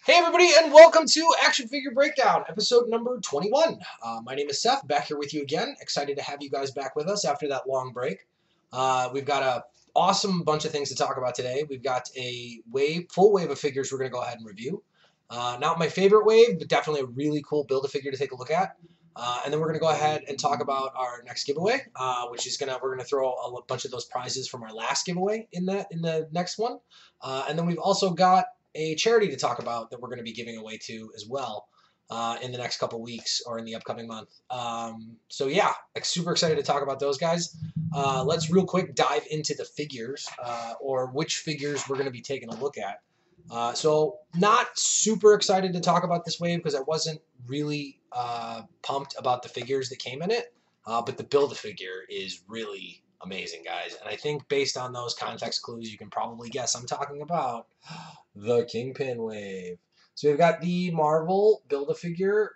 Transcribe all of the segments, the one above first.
Hey everybody, and welcome to Action Figure Breakdown, episode number 21. My name is Seth, back here with you again. Excited to have you guys back with us after that long break. We've got a awesome bunch of things to talk about today. We've got a full wave of figures we're going to go ahead and review. Not my favorite wave, but definitely a really cool Build-A-Figure to take a look at. And then we're going to go ahead and talk about our next giveaway, which is we're going to throw a bunch of those prizes from our last giveaway in the next one. And then we've also got a charity to talk about that we're going to be giving away to as well in the next couple weeks or in the upcoming month. So yeah, super excited to talk about those guys. Let's real quick dive into the figures or which figures we're going to be taking a look at. So not super excited to talk about this wave because I wasn't really pumped about the figures that came in it, but the Build-A-Figure is really amazing, guys. And I think based on those context clues, you can probably guess I'm talking about the Kingpin wave. So we've got the Marvel Build-A-Figure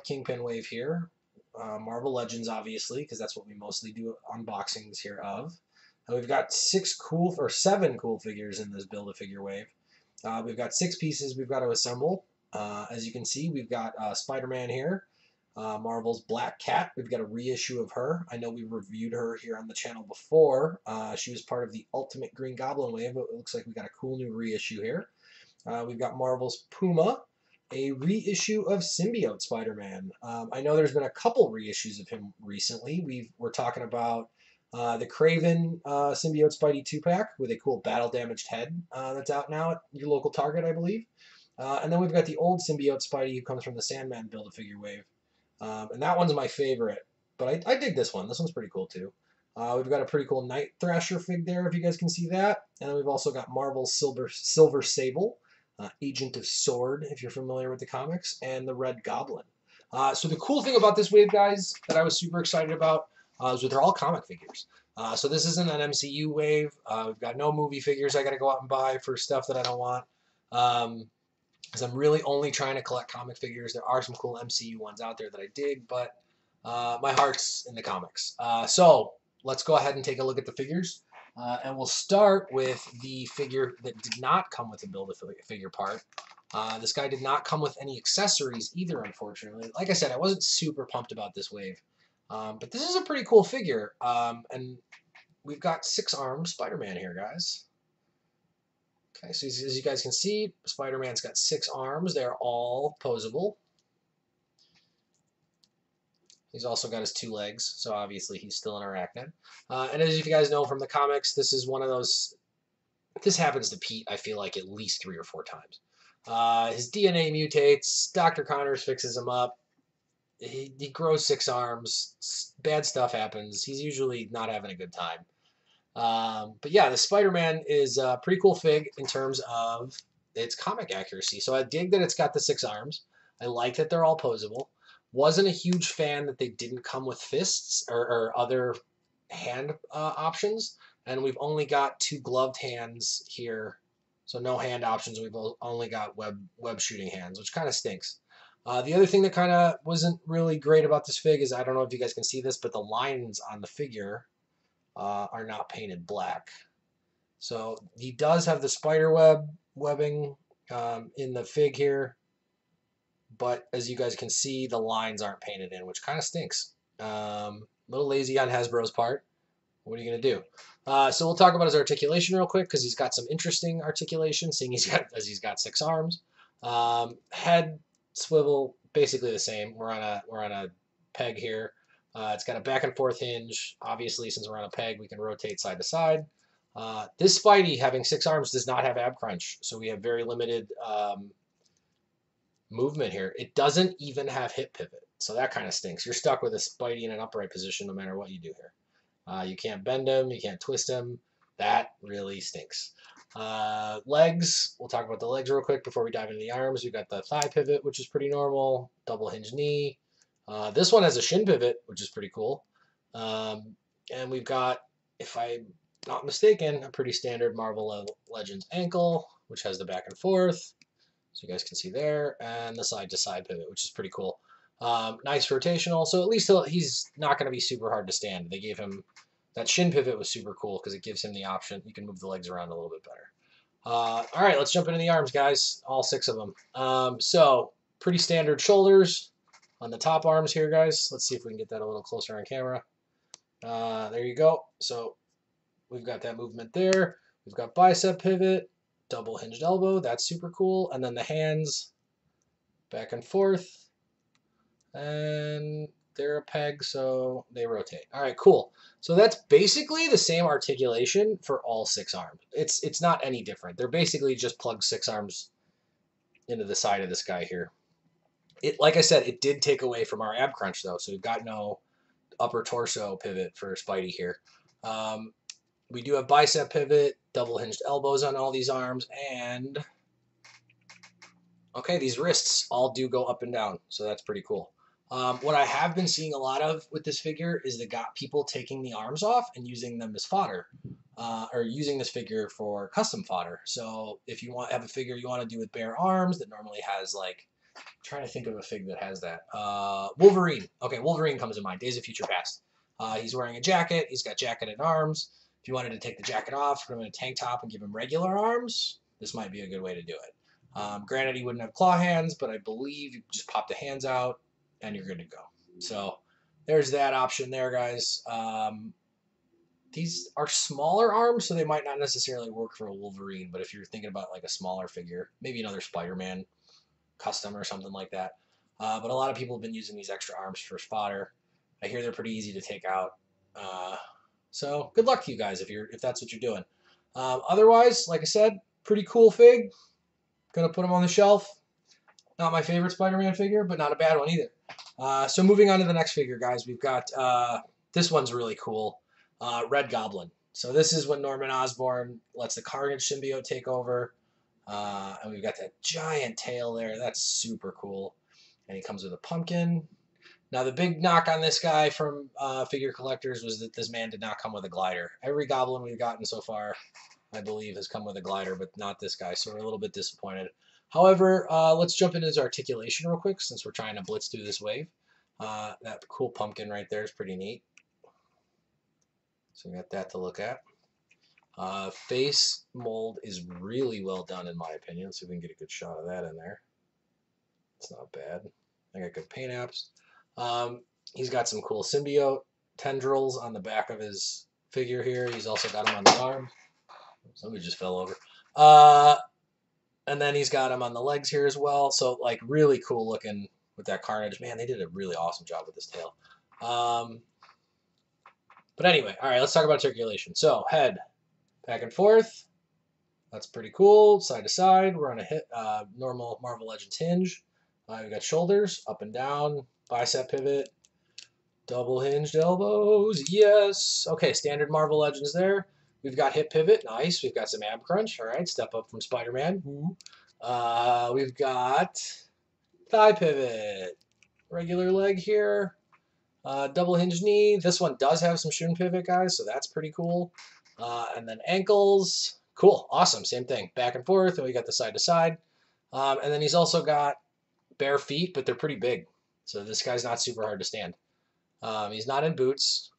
Kingpin wave here. Marvel Legends, obviously, because that's what we mostly do unboxings here of. And we've got seven cool figures in this Build-A-Figure wave. We've got 6 pieces we've got to assemble. As you can see, we've got Spider-Man here. Marvel's Black Cat. We've got a reissue of her. I know we reviewed her here on the channel before. She was part of the Ultimate Green Goblin wave, but it looks like we got a cool new reissue here. We've got Marvel's Puma, a reissue of Symbiote Spider-Man. I know there's been a couple reissues of him recently. We're talking about the Craven Symbiote Spidey 2-pack with a cool battle-damaged head that's out now at your local Target, I believe. And then we've got the old Symbiote Spidey who comes from the Sandman Build-A-Figure wave. And that one's my favorite, but I dig this one. This one's pretty cool too. We've got a pretty cool Night Thrasher fig there, if you guys can see that. And then we've also got Marvel's Silver Sable, Agent of Sword, if you're familiar with the comics, and the Red Goblin. So the cool thing about this wave, guys, that I was super excited about is that they're all comic figures. So this isn't an MCU wave. We've got no movie figures I got to go out and buy for stuff that I don't want. Because I'm really only trying to collect comic figures. There are some cool MCU ones out there that I dig, but my heart's in the comics. So let's go ahead and take a look at the figures. And we'll start with the figure that did not come with a Build-A-Figure part. This guy did not come with any accessories either, unfortunately. Like I said, I wasn't super pumped about this wave. But this is a pretty cool figure. And we've got 6-armed Spider-Man here, guys. Okay, so as you guys can see, Spider-Man's got 6 arms. They're all posable. He's also got his 2 legs, so obviously he's still an arachnid. And as you guys know from the comics, this is one of those... This happens to Pete, I feel like, at least 3 or 4 times. His DNA mutates. Dr. Connors fixes him up. He grows 6 arms. Bad stuff happens. He's usually not having a good time. But yeah, the Spider-Man is a pretty cool fig in terms of its comic accuracy. So I dig that it's got the 6 arms. I like that they're all posable. Wasn't a huge fan that they didn't come with fists or other hand options. And we've only got 2 gloved hands here. So no hand options. We've only got web shooting hands, which kind of stinks. The other thing that kind of wasn't really great about this fig is, I don't know if you guys can see this, but the lines on the figure are not painted black. So he does have the spider webbing in the fig here, but as you guys can see, the lines aren't painted in, which kind of stinks. A little lazy on Hasbro's part. What are you going to do? So we'll talk about his articulation real quick because he's got some interesting articulation, seeing he's got 6 arms. Head swivel, basically the same. We're on a peg here. It's got a back and forth hinge. Obviously, since we're on a peg, we can rotate side to side. This Spidey, having 6 arms, does not have ab crunch, so we have very limited movement here. It doesn't even have hip pivot, so that kind of stinks. You're stuck with a Spidey in an upright position no matter what you do here. You can't bend him. You can't twist him. That really stinks. Legs, we'll talk about the legs real quick before we dive into the arms. We've got the thigh pivot, which is pretty normal. Double hinge knee. This one has a shin pivot, which is pretty cool. And we've got, if I'm not mistaken, a pretty standard Marvel Legends ankle, which has the back and forth. So you guys can see there. And the side-to-side pivot, which is pretty cool. Nice rotational. So at least he's not going to be super hard to stand. They gave him... That shin pivot was super cool because it gives him the option. You can move the legs around a little bit better. All right, let's jump into the arms, guys. All 6 of them. So pretty standard shoulders on the top arms here, guys. Let's see if we can get that a little closer on camera. There you go. So we've got that movement there. We've got bicep pivot, double hinged elbow. That's super cool. And then the hands back and forth. And they're a peg, so they rotate. All right, cool. So that's basically the same articulation for all 6 arms. It's not any different. They're basically just plug 6 arms into the side of this guy here. Like I said, it did take away from our ab crunch though, so we've got no upper torso pivot for Spidey here. We do have bicep pivot, double hinged elbows on all these arms, and okay, these wrists all do go up and down, so that's pretty cool. What I have been seeing a lot of with this figure is people taking the arms off and using them as fodder, or using this figure for custom fodder. So if you have a figure you want to do with bare arms that normally has like, I'm trying to think of a fig that has that. Wolverine. Okay, Wolverine comes to mind. Days of Future Past. He's wearing a jacket. He's got jacketed arms. If you wanted to take the jacket off, put him in a tank top, and give him regular arms, this might be a good way to do it. Granted, he wouldn't have claw hands, but I believe you just pop the hands out and you're good to go. So there's that option there, guys. These are smaller arms, so they might not necessarily work for a Wolverine, but if you're thinking about like a smaller figure, maybe another Spider-Man custom or something like that. But a lot of people have been using these extra arms for fodder. I hear they're pretty easy to take out. So good luck to you guys if that's what you're doing. Otherwise, like I said, pretty cool fig. Gonna put them on the shelf. Not my favorite Spider-Man figure, but not a bad one either. So moving on to the next figure, guys, we've got this one's really cool. Red Goblin. So this is when Norman Osborn lets the Carnage symbiote take over. And we've got that giant tail there. That's super cool. And he comes with a pumpkin. Now, the big knock on this guy from figure collectors was that this man did not come with a glider. Every Goblin we've gotten so far, I believe, has come with a glider, but not this guy, so we're a little bit disappointed. However, let's jump into his articulation real quick since we're trying to blitz through this wave. That cool pumpkin right there is pretty neat. So we got that to look at. Face mold is really well done in my opinion, so we can get a good shot of that in there. It's not bad. I got good paint apps. He's got some cool symbiote tendrils on the back of his figure here. He's also got them on the arm. Somebody just fell over. And then he's got him on the legs here as well. So, like, really cool looking with that Carnage. Man, they did a really awesome job with this tail. But anyway, all right, let's talk about articulation. So, head back and forth. That's pretty cool. Side to side. We're on a normal Marvel Legends hinge. We've got shoulders up and down, bicep pivot, double hinged elbows. Yes. Okay, standard Marvel Legends there. We've got hip pivot. Nice. We've got some ab crunch. All right, step up from Spider-Man. We've got thigh pivot. Regular leg here. Double hinge knee. This one does have some shin pivot, guys, so that's pretty cool. And then ankles. Cool. Awesome. Same thing. Back and forth. And we got the side to side. And then he's also got bare feet, but they're pretty big. So this guy's not super hard to stand. He's not in boots.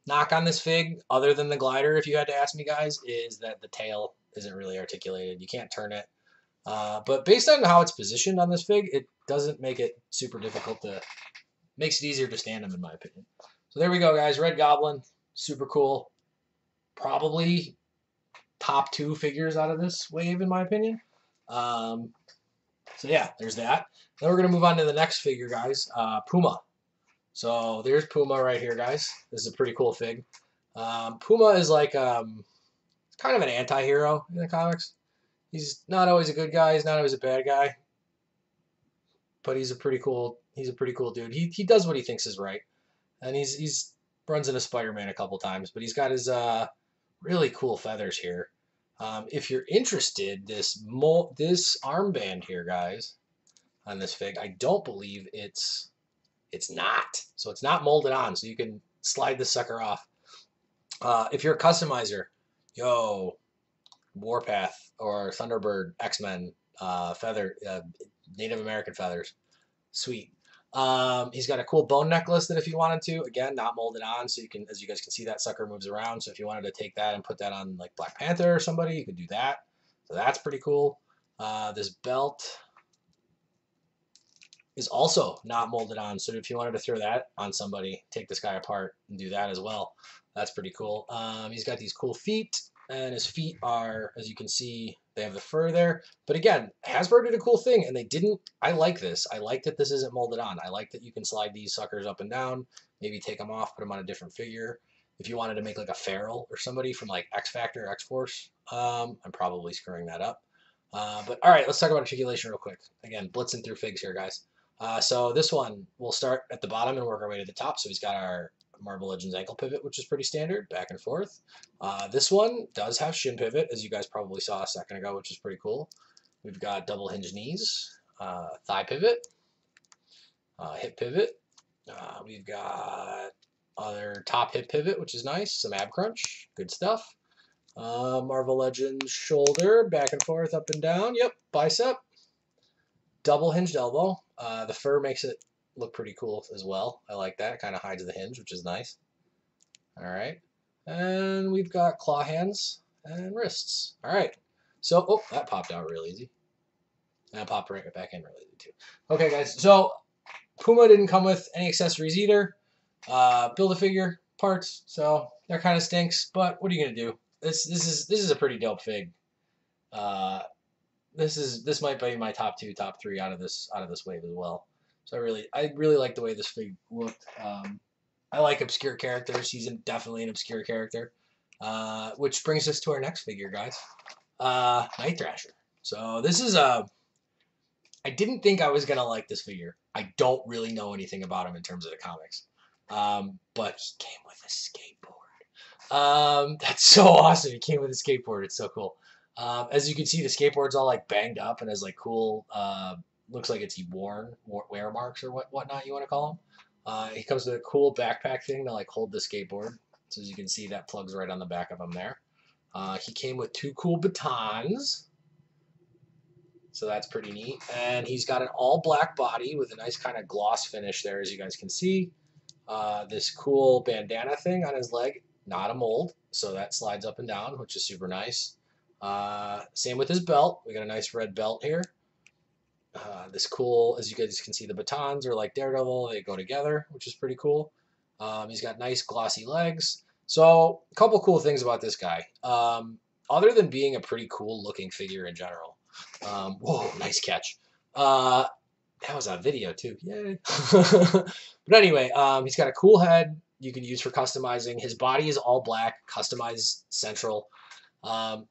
Knock on this fig, other than the glider, if you had to ask me, guys, is that the tail isn't really articulated. You can't turn it. But based on how it's positioned on this fig, it doesn't make it super difficult to... Makes it easier to stand him, in my opinion. So there we go, guys. Red Goblin. Super cool. Probably top 2 figures out of this wave, in my opinion. So yeah, there's that. Then we're going to move on to the next figure, guys. Puma. So there's Puma right here, guys. This is a pretty cool fig. Puma is like kind of an anti-hero in the comics. He's not always a good guy. He's not always a bad guy. But he's a pretty cool dude. He does what he thinks is right. And he's runs into Spider-Man a couple times, but he's got his really cool feathers here. If you're interested, this armband here, guys, on this fig, I don't believe it's not. So it's not molded on, so you can slide this sucker off. If you're a customizer, yo, Warpath or Thunderbird, X-Men, feather, Native American feathers, sweet. He's got a cool bone necklace that if you wanted to, again, not molded on, so you can, as you guys can see, that sucker moves around. So if you wanted to take that and put that on like Black Panther or somebody, you could do that. So that's pretty cool. This belt is also not molded on, so if you wanted to throw that on somebody, take this guy apart and do that as well. That's pretty cool. He's got these cool feet, and his feet are, as you can see, they have the fur there. But again, Hasbro did a cool thing, and they didn't. I like this. I like that this isn't molded on. I like that you can slide these suckers up and down, maybe take them off, put them on a different figure. If you wanted to make like a Feral or somebody from like X Factor or X Force, I'm probably screwing that up. But all right, let's talk about articulation real quick. Again, blitzing through figs here, guys. So this one, we'll start at the bottom and work our way to the top. So he's got our Marvel Legends ankle pivot, which is pretty standard, back and forth. This one does have shin pivot, as you guys probably saw a second ago, which is pretty cool. We've got double hinge knees, thigh pivot, hip pivot. We've got other top hip pivot, which is nice, some ab crunch, good stuff. Marvel Legends shoulder, back and forth, up and down. Yep, bicep. Double hinged elbow. The fur makes it look pretty cool as well. I like that. It kind of hides the hinge, which is nice. All right. And we've got claw hands and wrists. All right. So, oh, that popped out real easy. And that popped right back in real easy too. Okay, guys. So, Puma didn't come with any accessories either. Build-A-Figure parts. So, that kind of stinks. But what are you going to do? This is a pretty dope fig. This might be my top 2, top 3 out of this wave as well. So I really like the way this fig looked. I like obscure characters. He's definitely an obscure character. Which brings us to our next figure, guys. Night Thrasher. So this is I didn't think I was gonna like this figure. I don't really know anything about him in terms of the comics. But he came with a skateboard. That's so awesome. He came with a skateboard. It's so cool. As you can see, the skateboard's all like banged up and has like cool, looks like it's wear marks or whatnot you want to call them. He comes with a cool backpack thing to like hold the skateboard. So as you can see, that plugs right on the back of him there. He came with 2 cool batons. So that's pretty neat. And he's got an all black body with a nice kind of gloss finish there, as you guys can see. This cool bandana thing on his leg, not a mold. So that slides up and down, which is super nice. Same with his belt. We got a nice red belt here. This cool, as you guys can see, the batons are like Daredevil. They go together, which is pretty cool. He's got nice glossy legs. So a couple cool things about this guy. Other than being a pretty cool looking figure in general. Whoa, nice catch. That was on video too. Yay. But anyway, he's got a cool head you can use for customizing. His body is all black, customized central.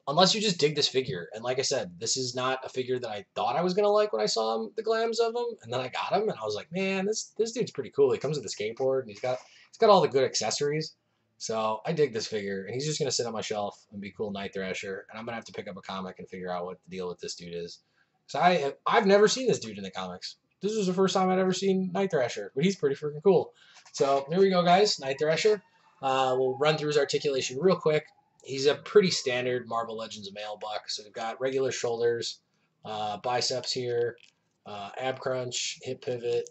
Unless you just dig this figure. And like I said, this is not a figure that I thought I was going to like when I saw him, the glams of him. And then I got him and I was like, man, this dude's pretty cool. He comes with a skateboard and he's got all the good accessories. So I dig this figure and he's just going to sit on my shelf and be cool Night Thrasher. And I'm going to have to pick up a comic and figure out what the deal with this dude is. So I've never seen this dude in the comics. This was the first time I'd ever seen Night Thrasher, but he's pretty freaking cool. So there we go, guys. Night Thrasher. We'll run through his articulation real quick. He's a pretty standard Marvel Legends male buck. So we've got regular shoulders, biceps here, ab crunch, hip pivot.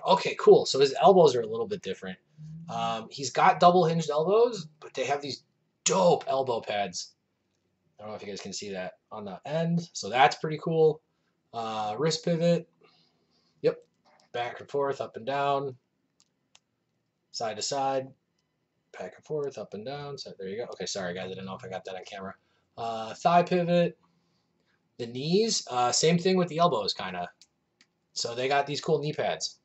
Okay, cool. So his elbows are a little bit different. He's got double hinged elbows, but they have these dope elbow pads. I don't know if you guys can see that on the end. So that's pretty cool. Wrist pivot. Yep. Back and forth, up and down. Side to side. Back and forth, up and down. So there you go. Okay, sorry guys, I didn't know if I got that on camera. Thigh pivot. The knees, same thing with the elbows, kind of. So they got these cool knee pads,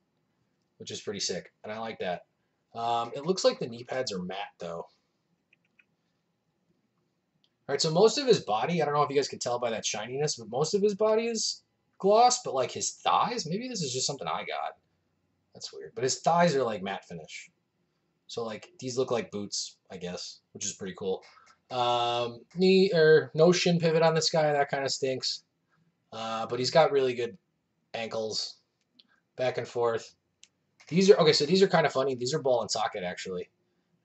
which is pretty sick, and I like that. It looks like the knee pads are matte, though. All right, so most of his body, I don't know if you guys can tell by that shininess, but most of his body is gloss, but like his thighs, maybe this is just something I got. That's weird. But his thighs are like matte finish. So like these look like boots, I guess, which is pretty cool. No shin pivot on this guy. That kind of stinks. But he's got really good ankles, back and forth. These are okay. So these are kind of funny. These are ball and socket actually,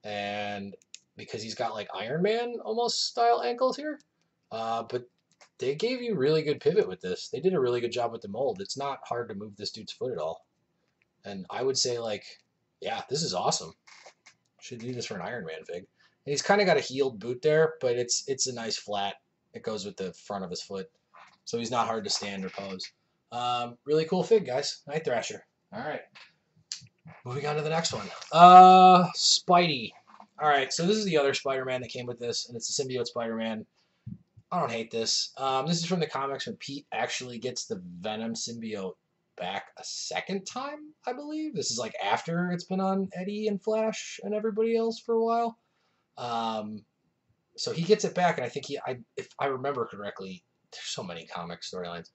and because he's got like Iron Man almost style ankles here. But they gave you really good pivot with this. They did a really good job with the mold. It's not hard to move this dude's foot at all. And I would say, like, yeah, this is awesome. Should do this for an Iron Man fig. And he's kind of got a heeled boot there, but it's a nice flat. It goes with the front of his foot. So he's not hard to stand or pose. Really cool fig, guys. Night Thrasher. All right. Moving on to the next one. Spidey. All right, so this is the other Spider-Man that came with this, and it's the Symbiote Spider-Man. I don't hate this. This is from the comics when Pete actually gets the Venom symbiote back a second time, I believe. This is like after it's been on Eddie and Flash and everybody else for a while. So he gets it back, and I think if I remember correctly, there's so many comic storylines.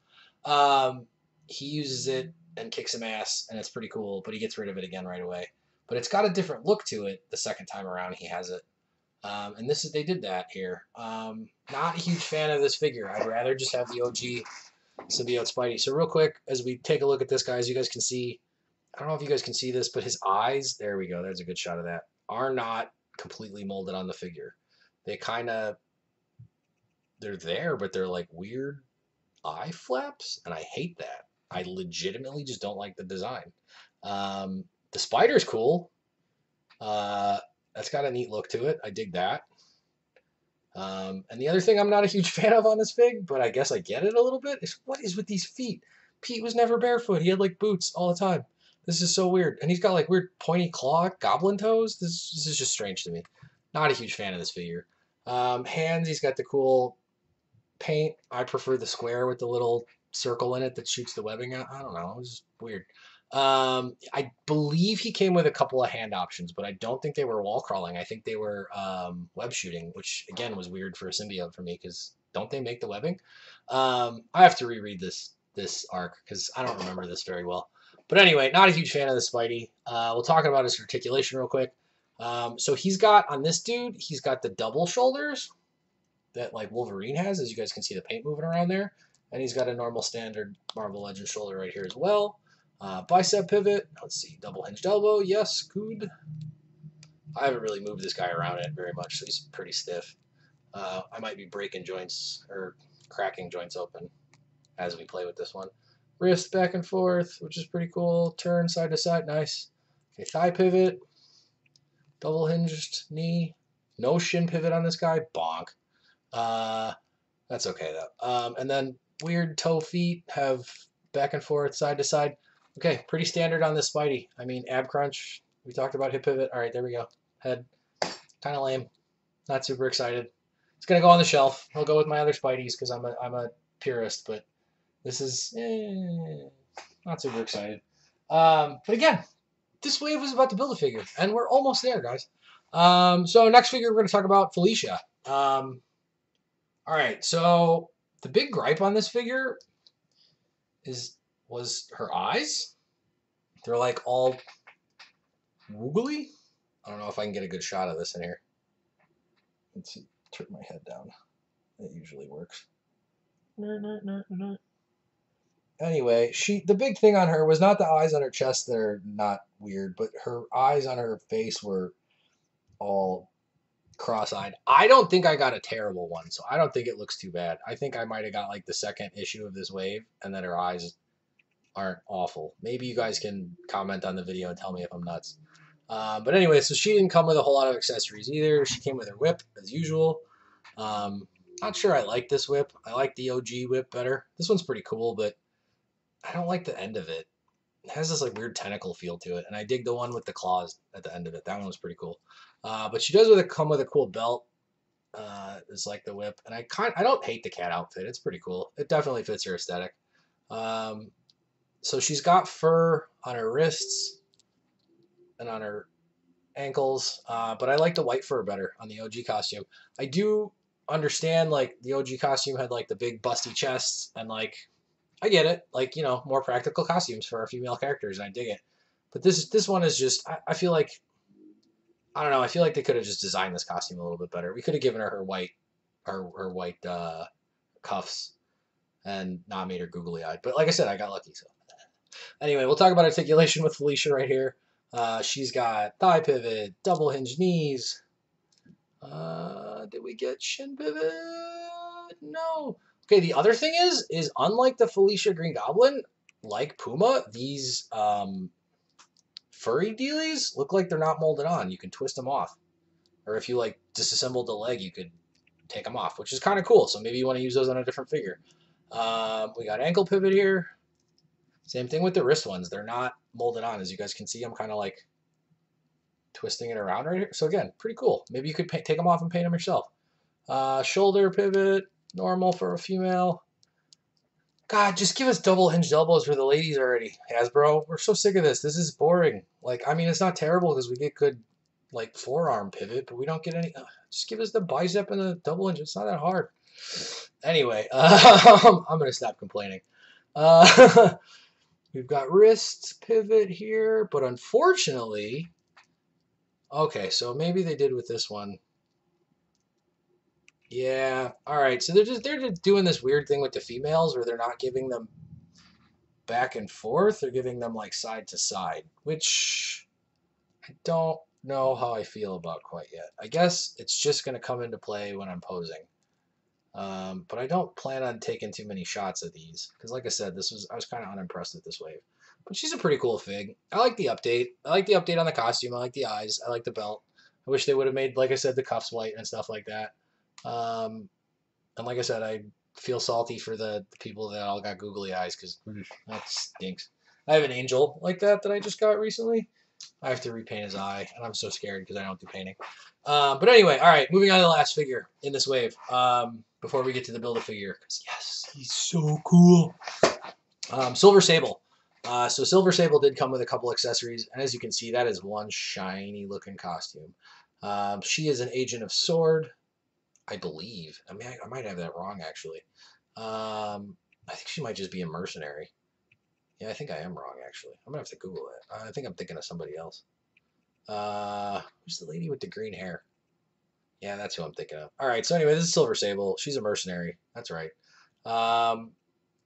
He uses it and kicks some ass, and it's pretty cool, but he gets rid of it again right away. But it's got a different look to it the second time around he has it. And they did that here. Not a huge fan of this figure. I'd rather just have the OG Symbiote Spidey. So real quick, as we take a look at this, guys, you guys can see, I don't know if you guys can see this, but his eyes, there we go, there's a good shot of that, are not completely molded on the figure. They kind of, they're there, but they're like weird eye flaps, and I hate that. I legitimately just don't like the design. The spider's cool. That's got a neat look to it. I dig that. And the other thing I'm not a huge fan of on this fig, but I guess I get it a little bit, is what is with these feet? Pete was never barefoot. He had like boots all the time. This is so weird. And he's got like weird pointy claw goblin toes. This is just strange to me. Not a huge fan of this figure. Hands, he's got the cool paint. I prefer the square with the little circle in it that shoots the webbing out. I don't know. It was just weird. I believe he came with a couple of hand options, but I don't think they were wall crawling. I think they were web shooting, which again was weird for a symbiote for me because don't they make the webbing? I have to reread this arc because I don't remember this very well. But anyway, not a huge fan of the Spidey. We'll talk about his articulation real quick. So he's got, on this dude, he's got the double shoulders that like Wolverine has, as you guys can see the paint moving around there. And he's got a normal standard Marvel Legends shoulder right here as well. Bicep pivot. Let's see. Double hinged elbow. Yes. Good. I haven't really moved this guy around it very much, so he's pretty stiff. I might be breaking joints or cracking joints open as we play with this one. Wrist back and forth, which is pretty cool. Turn side to side. Nice. Okay. Thigh pivot. Double hinged knee. No shin pivot on this guy. Bonk. That's okay though. And then weird toe feet have back and forth, side to side. Okay, pretty standard on this Spidey. I mean, ab crunch. We talked about hip pivot. All right, there we go. Head, kind of lame. Not super excited. It's gonna go on the shelf. I'll go with my other Spideys because I'm a purist, but this is not super excited. But again, this wave was about to build a figure, and we're almost there, guys. So next figure we're gonna talk about Felicia. All right, so the big gripe on this figure was her eyes. They're like all woogly. I don't know if I can get a good shot of this in here. Let's see, turn my head down. It usually works. Anyway, the big thing on her was not the eyes on her chest that are not weird, but her eyes on her face were all cross-eyed. I don't think I got a terrible one, so I don't think it looks too bad. I think I might have got like the second issue of this wave, and then her eyes aren't awful. Maybe you guys can comment on the video and tell me if I'm nuts. But anyway, so she didn't come with a whole lot of accessories either. She came with her whip, as usual. Not sure I like this whip. I like the OG whip better. This one's pretty cool, but I don't like the end of it. It has this like weird tentacle feel to it, and I dig the one with the claws at the end of it. That one was pretty cool. But she does come with a cool belt. It's like the whip, and I don't hate the cat outfit. It's pretty cool. It definitely fits her aesthetic. So she's got fur on her wrists and on her ankles, but I like the white fur better on the OG costume. I do understand like the OG costume had like the big busty chests, and like I get it, like, you know, more practical costumes for our female characters, and I dig it. But this one is just, I feel like, I don't know, I feel like they could have just designed this costume a little bit better. We could have given her her white cuffs and not made her googly eyed. But like I said, I got lucky. So anyway, we'll talk about articulation with Felicia right here. She's got thigh pivot, double hinge knees. Did we get shin pivot? No. Okay, the other thing is unlike the Felicia Green Goblin, like Puma, these furry dealies look like they're not molded on. You can twist them off. Or if you like disassembled the leg, you could take them off, which is kind of cool. So maybe you want to use those on a different figure. We got ankle pivot here. Same thing with the wrist ones. They're not molded on. As you guys can see, I'm kind of like twisting it around right here. So again, pretty cool. Maybe you could take them off and paint them yourself. Shoulder pivot, normal for a female. God, just give us double hinged elbows for the ladies already, Hasbro. We're so sick of this. This is boring. Like, I mean, it's not terrible because we get good, like, forearm pivot, but we don't get any. Just give us the bicep and the double hinge. It's not that hard. Anyway, I'm going to stop complaining. We've got wrist pivot here, but unfortunately, okay, so maybe they did with this one. Yeah, all right. So they're just doing this weird thing with the females where they're not giving them back and forth. They're giving them like side to side, which I don't know how I feel about quite yet. I guess it's just going to come into play when I'm posing. But I don't plan on taking too many shots of these because, like I said, I was kind of unimpressed with this wave. But she's a pretty cool fig. I like the update. I like the update on the costume. I like the eyes. I like the belt. I wish they would have made, like I said, the cuffs white and stuff like that. And like I said, I feel salty for the people that all got googly eyes because that stinks. I have an angel like that I just got recently. I have to repaint his eye, and I'm so scared because I don't do painting. But anyway, all right, moving on to the last figure in this wave before we get to the Build-A-Figure. Because, yes, he's so cool. Silver Sable. So Silver Sable did come with a couple accessories, and as you can see, that is one shiny-looking costume. She is an Agent of Sword, I believe. I mean, I might have that wrong, actually. I think she might just be a mercenary. Yeah, I think I am wrong, actually. I'm going to have to Google it. I think I'm thinking of somebody else. Who's the lady with the green hair? Yeah, that's who I'm thinking of. All right, so anyway, this is Silver Sable. She's a mercenary. That's right.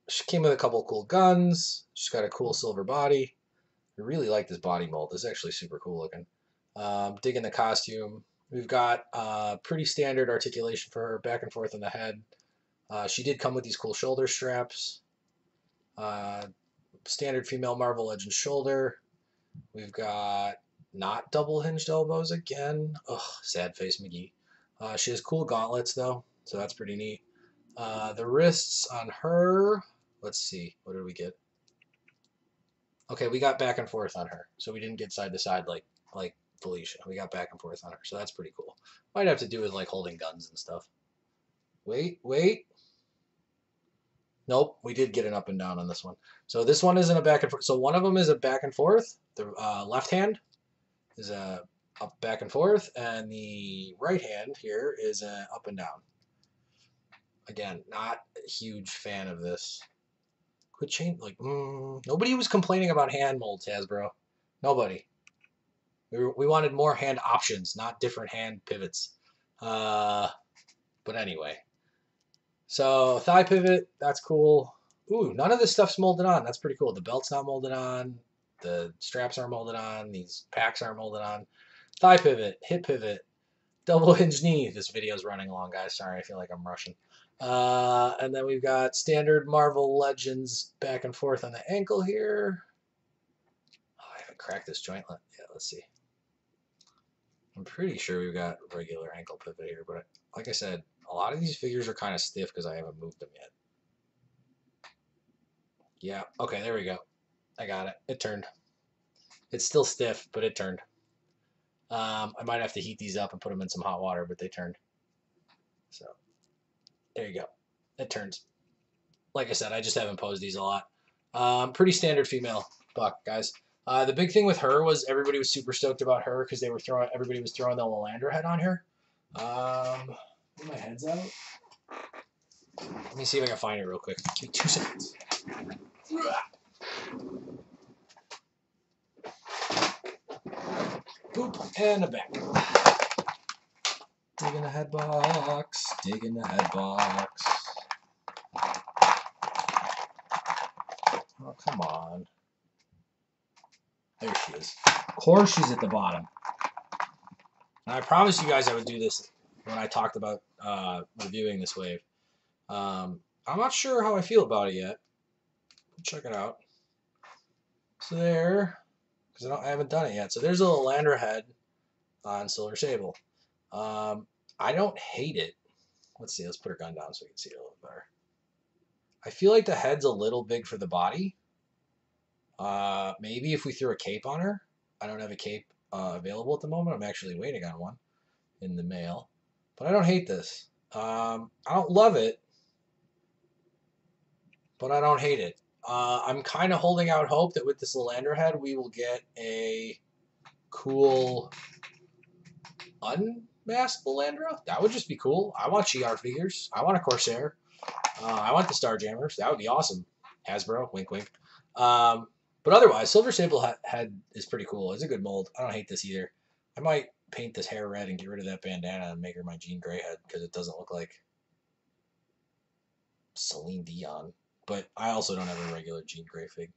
She came with a couple of cool guns. She's got a cool silver body. I really like this body mold. This is actually super cool looking. Digging the costume. We've got pretty standard articulation for her, back and forth on the head. She did come with these cool shoulder straps. Standard female Marvel Legends shoulder. We've got not double hinged elbows again. Ugh, sad face McGee. She has cool gauntlets though, so that's pretty neat. The wrists on her, let's see, what did we get? Okay, we got back and forth on her, so we didn't get side to side like Felicia. We got back and forth on her, so that's pretty cool. Might have to do with like holding guns and stuff. Wait. Nope, we did get an up and down on this one. So this one isn't a back and forth. So one of them is a back and forth. The left hand is a up, back and forth, and the right hand here is a up and down. Again, not a huge fan of this. Could change, like, nobody was complaining about hand molds, Hasbro. Nobody. We wanted more hand options, not different hand pivots. But anyway. So, thigh pivot, that's cool. Ooh, none of this stuff's molded on. That's pretty cool. The belt's not molded on. The straps aren't molded on. These packs aren't molded on. Thigh pivot, hip pivot, double hinge knee. This video's running long, guys. Sorry, I feel like I'm rushing. And then we've got standard Marvel Legends back and forth on the ankle here. Oh, I haven't cracked this joint. Yeah, let's see. I'm pretty sure we've got regular ankle pivot here, but like I said, a lot of these figures are kind of stiff because I haven't moved them yet. Yeah, okay, there we go. I got it. It turned. It's still stiff, but it turned. I might have to heat these up and put them in some hot water, but they turned. So, there you go. It turns. Like I said, I just haven't posed these a lot. Pretty standard female buck, guys. The big thing with her was everybody was super stoked about her because everybody was throwing the Lalandra head on her. My head's out. Let me see if I can find it real quick. Give me 2 seconds. Boop, and a back. Dig in the head box. Dig in the head box. Oh, come on. There she is. Of course she's at the bottom. And I promised you guys I would do this when I talked about reviewing this wave. I'm not sure how I feel about it yet. Check it out. So there, because I haven't done it yet. So there's a little Landra head on Silver Sable. I don't hate it. Let's see. Let's put her gun down so we can see it a little better. I feel like the head's a little big for the body. Maybe if we threw a cape on her. I don't have a cape available at the moment. I'm actually waiting on one in the mail. But I don't hate this. I don't love it, but I don't hate it. I'm kind of holding out hope that with this Landra head, we will get a cool unmasked Landra. That would just be cool. I want GR figures. I want a Corsair. I want the Starjammers. That would be awesome. Hasbro, wink, wink. But otherwise, Silver Sable head is pretty cool. It's a good mold. I don't hate this either. I might paint this hair red and get rid of that bandana and make her my Jean Grey head because it doesn't look like Celine Dion. But I also don't have a regular Jean Grey fig.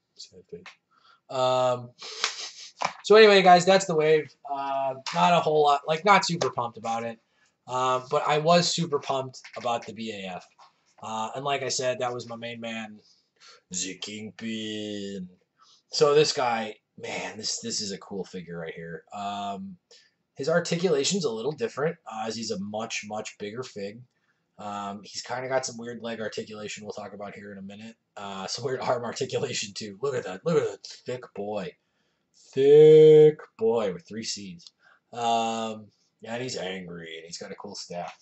So anyway, guys, that's the wave. Not a whole lot, like not super pumped about it. But I was super pumped about the BAF. And like I said, that was my main man, the Kingpin. So this guy, man, this is a cool figure right here. His articulation's a little different, as he's a much bigger fig. He's kind of got some weird leg articulation we'll talk about here in a minute. Some weird arm articulation too. Look at that. Look at that thick boy. Thick boy with 3 C's. Yeah, and he's angry and he's got a cool staff.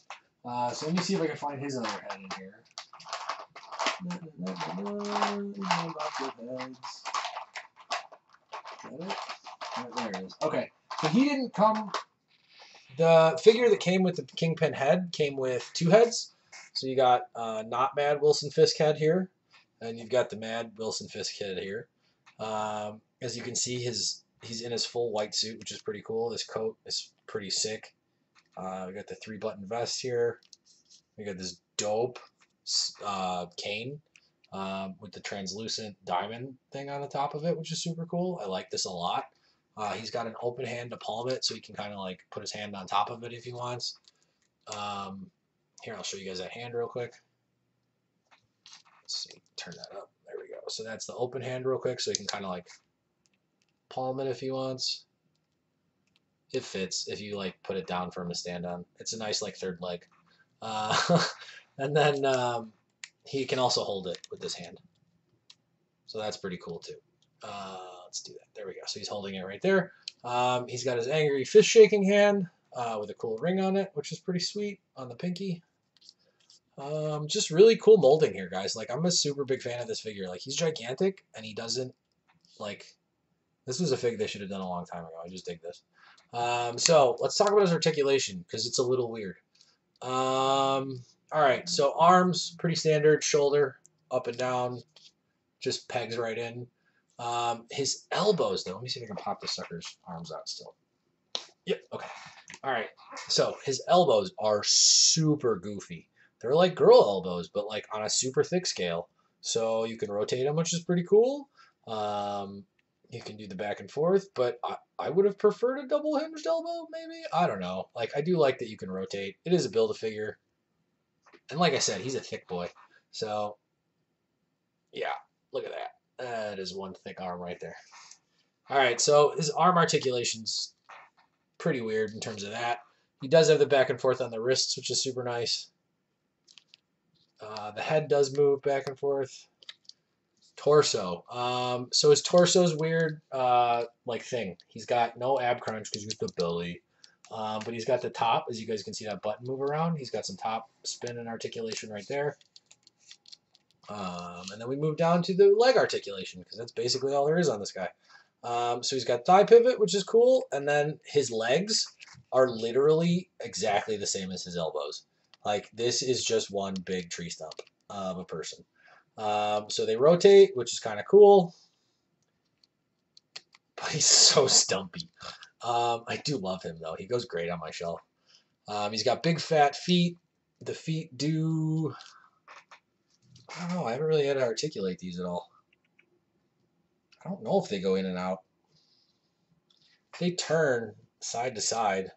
So let me see if I can find his other head in here. There it is. Okay, so he didn't come. The figure that came with the Kingpin head came with 2 heads. So you got not Mad Wilson Fisk head here, and you've got the Mad Wilson Fisk head here. As you can see, he's in his full white suit, which is pretty cool. This coat is pretty sick. We got the 3-button vest here. We got this dope cane with the translucent diamond thing on the top of it, which is super cool. I like this a lot. He's got an open hand to palm it, so he can kind of like put his hand on top of it if he wants. Here, I'll show you guys that hand real quick. Let's see, turn that up. There we go. So that's the open hand real quick, so he can kind of like palm it if he wants. It fits if you like put it down for him to stand on. It's a nice like 3rd leg. And then he can also hold it with this hand. So that's pretty cool too. Let's do that. There we go. So he's holding it right there. He's got his angry fist shaking hand with a cool ring on it, which is pretty sweet on the pinky. Just really cool molding here, guys. Like, I'm a super big fan of this figure. Like, he's gigantic, and he doesn't, like, this was a fig they should have done a long time ago. I just dig this. So let's talk about his articulation, because it's a little weird. All right, so arms, pretty standard. Shoulder, up and down, just pegs right in. His elbows, though, let me see if I can pop the sucker's arms out still. Yep, okay. All right, so his elbows are super goofy. They're like girl elbows, but like on a super thick scale. So you can rotate them, which is pretty cool. You can do the back and forth, but I would have preferred a double hinged elbow, maybe? I don't know. Like, I do like that you can rotate. It is a Build-A-Figure. And like I said, he's a thick boy. So, yeah, look at that. That is one thick arm right there. All right, so his arm articulation's pretty weird in terms of that. He does have the back and forth on the wrists, which is super nice. The head does move back and forth. Torso. So his torso's weird, like thing. He's got no ab crunch because he's the belly. But he's got the top, as you guys can see that button move around. He's got some top spin and articulation right there. And then we move down to the leg articulation because that's basically all there is on this guy. So he's got thigh pivot, which is cool. And then his legs are literally exactly the same as his elbows. Like, this is just one big tree stump of a person. So they rotate, which is kind of cool. But he's so stumpy. I do love him, though. He goes great on my shelf. He's got big, fat feet. The feet do... I don't know. I haven't really had to articulate these at all. I don't know if they go in and out. They turn side to side,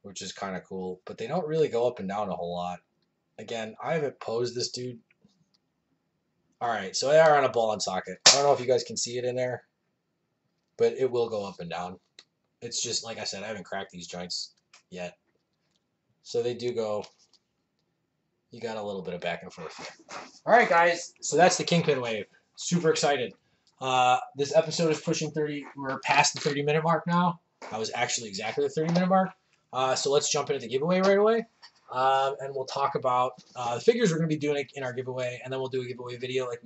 which is kind of cool. But they don't really go up and down a whole lot. Again, I haven't posed this dude. All right, so they are on a ball and socket. I don't know if you guys can see it in there, but it will go up and down. It's just, like I said, I haven't cracked these joints yet. So they do go, you got a little bit of back and forth here. All right, guys, so that's the Kingpin wave. Super excited. This episode is pushing 30. We're past the 30-minute mark now. I was actually exactly the 30-minute mark. So let's jump into the giveaway right away. And we'll talk about the figures we're going to be doing in our giveaway, and then we'll do a giveaway video like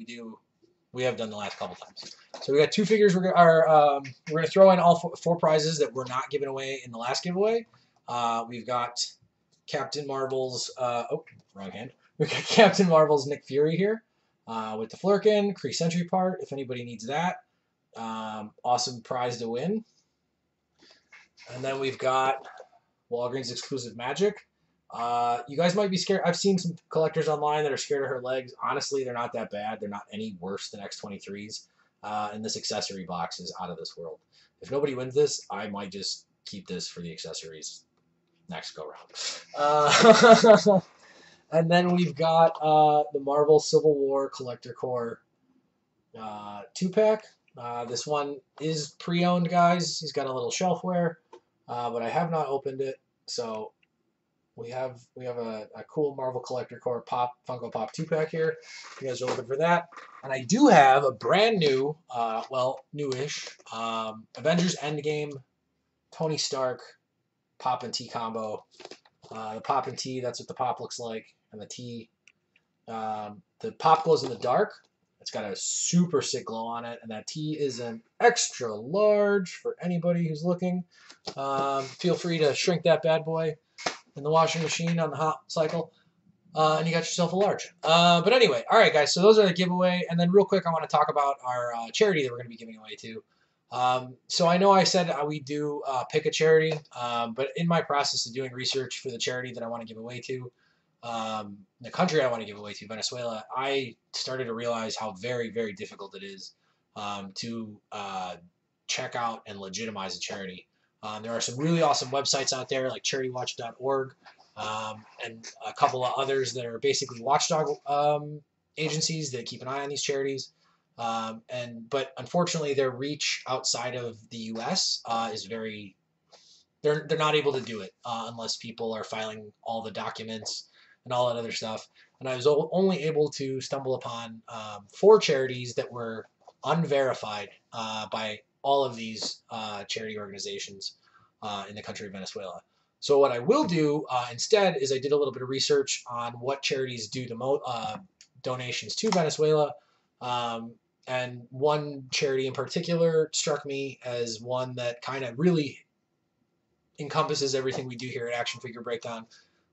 we have done the last couple times. So we got 2 figures. We're going to throw in all 4 prizes that were not given away in the last giveaway. We've got Captain Marvel's wrong hand. We've got Captain Marvel's Nick Fury here with the Flurkin Kree Sentry part. If anybody needs that, awesome prize to win. And then we've got Walgreens exclusive Magic. You guys might be scared. I've seen some collectors online that are scared of her legs. Honestly, they're not that bad. They're not any worse than X-23s. And this accessory box is out of this world. If nobody wins this, I might just keep this for the accessories next go round. And then we've got the Marvel Civil War Collector Core 2-pack. This one is pre-owned, guys. He's got a little shelfware, but I have not opened it. So we have a cool Marvel Collector Core Funko Pop 2-pack here. You guys are looking for that. And I do have a brand new, well, newish, Avengers Endgame Tony Stark Pop and T combo. The Pop and T, that's what the Pop looks like. And the T, the Pop glows in the dark. It's got a super sick glow on it. And that T is an extra large for anybody who's looking. Feel free to shrink that bad boy in the washing machine on the hot cycle. And you got yourself a large. But anyway, all right, guys. So those are the giveaway. And then real quick, I want to talk about our charity that we're going to be giving away to. So I know I said we do pick a charity, but in my process of doing research for the charity that I want to give away to, the country I want to give away to, Venezuela, I started to realize how very, very difficult it is to check out and legitimize a charity. There are some really awesome websites out there like CharityWatch.org and a couple of others that are basically watchdog agencies that keep an eye on these charities. But unfortunately, their reach outside of the U.S. Is very. They're not able to do it unless people are filing all the documents and all that other stuff. And I was only able to stumble upon 4 charities that were unverified by all of these charity organizations in the country of Venezuela. So what I will do instead is I did a little bit of research on what charities do the donations to Venezuela. And one charity in particular struck me as one that kind of really encompasses everything we do here at Action Figure Breakdown,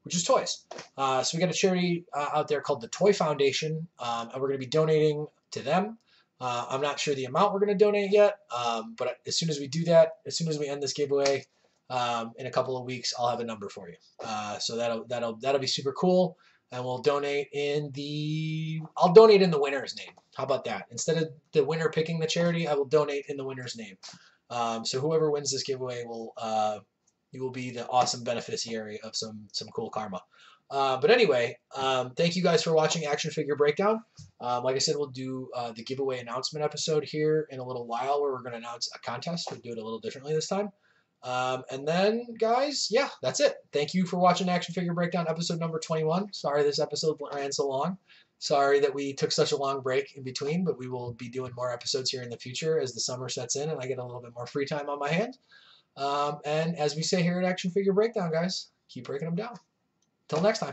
which is toys. So we got a charity out there called the Toy Foundation, and we're going to be donating to them. I'm not sure the amount we're going to donate yet, but as soon as we do that, as soon as we end this giveaway in a couple of weeks, I'll have a number for you. So that'll be super cool. And we'll donate I'll donate in the winner's name. How about that? Instead of the winner picking the charity, I will donate in the winner's name. So whoever wins this giveaway you will be the awesome beneficiary of some cool karma. But anyway, thank you guys for watching Action Figure Breakdown. Like I said, we'll do the giveaway announcement episode here in a little while where we're going to announce a contest. We'll do it a little differently this time. And then, guys, yeah, that's it. Thank you for watching Action Figure Breakdown episode number 21. Sorry this episode ran so long. Sorry that we took such a long break in between, but we will be doing more episodes here in the future as the summer sets in and I get a little bit more free time on my hands. And as we say here at Action Figure Breakdown, guys, keep breaking them down. Till next time.